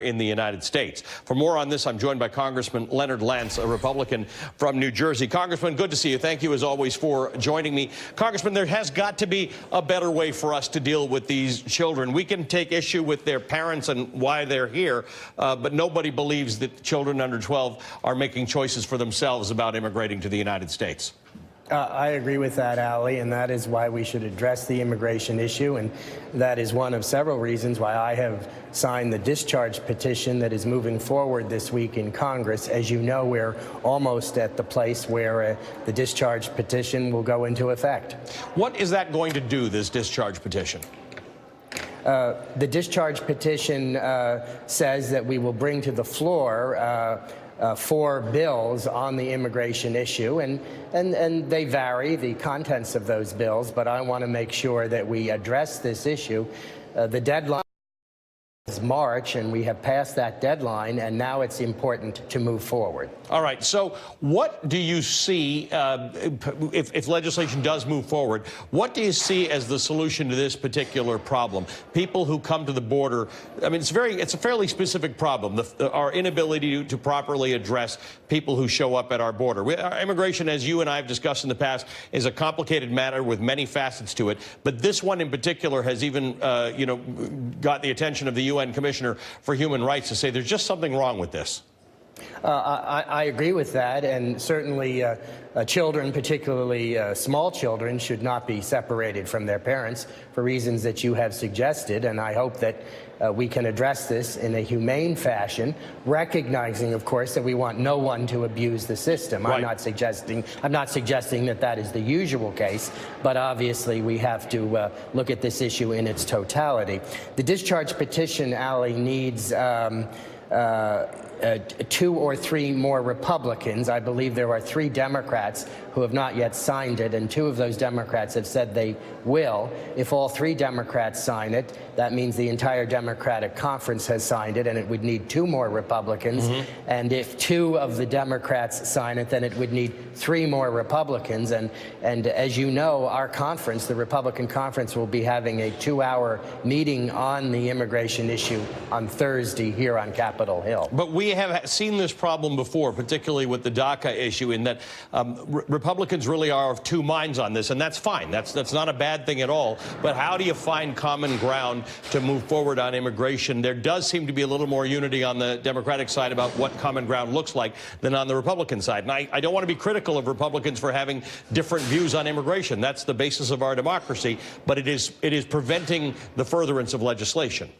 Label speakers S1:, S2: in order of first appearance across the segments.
S1: in the United States. For more on this, I'm joined by Congressman Lance, a Republican from New Jersey. Congressman, good to see you. Thank you, as always, for joining me. Congressman, there has got to be a better way for us to deal with these children. We can take issue with their parents and why they're here, but nobody believes that children under 12 are making choices for themselves about immigrating to the United States.
S2: I agree with that, Ali, and that is why we should address the immigration issue, and that is one of several reasons why I have signed the discharge petition that is moving forward this week in Congress. As you know, we're almost at the place where the discharge petition will go into effect.
S1: What is that going to do, this discharge petition?
S2: The discharge petition says that we will bring to the floor 4 bills on the immigration issue, and they vary, the contents of those bills, but I want to make sure that we address this issue. The deadline is March, and we have passed that deadline, and now it's important to move forward.
S1: All right. So what do you see, if legislation does move forward, what do you see as the solution to this particular problem? People who come to the border, I mean, it's a fairly specific problem, our inability to properly address people who show up at our border. Our immigration, as you and I have discussed in the past, is a complicated matter with many facets to it. But this one in particular has even, got the attention of the UN Commissioner for Human Rights to say there's just something wrong with this.
S2: I agree with that, and certainly children, particularly small children, should not be separated from their parents for reasons that you have suggested, and I hope that we can address this in a humane fashion, recognizing, of course, that we want no one to abuse the system. Right. I'm not suggesting that that is the usual case, but obviously we have to look at this issue in its totality. The discharge petition, Ali, needs 2 or 3 more Republicans. I believe there are 3 Democrats who have not yet signed it, and 2 of those Democrats have said they will. If all 3 Democrats sign it, that means the entire Democratic conference has signed it, and it would need 2 more Republicans. And if 2 of the Democrats sign it, then it would need 3 more Republicans. And as you know, our conference, the Republican conference, will be having a 2-hour meeting on the immigration issue on Thursday here on Capitol Hill.
S1: But we have seen this problem before, particularly with the DACA issue, in that Republicans really are of 2 minds on this, and that's fine. That's not a bad thing at all. But how do you find common ground to move forward on immigration? There does seem to be a little more unity on the Democratic side about what common ground looks like than on the Republican side. And I don't want to be critical of Republicans for having different views on immigration. That's the basis of our democracy, but it is preventing the furtherance of legislation.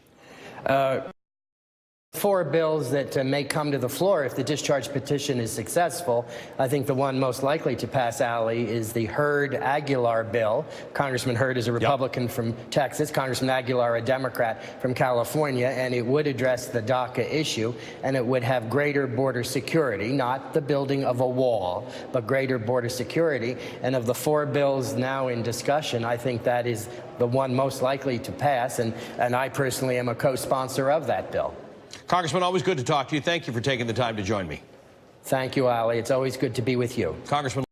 S2: 4 bills that may come to the floor if the discharge petition is successful. I think the one most likely to pass, Ali, is the Hurd-Aguilar bill. Congressman Hurd is a Republican from Texas, Congressman Aguilar a Democrat from California, and it would address the DACA issue, and it would have greater border security, not the building of a wall, but greater border security. And of the 4 bills now in discussion, I think that is the one most likely to pass, and I personally am a co-sponsor of that bill.
S1: Congressman, always good to talk to you. Thank you for taking the time to join me.
S2: Thank you, Ali. It's always good to be with you.
S1: Congressman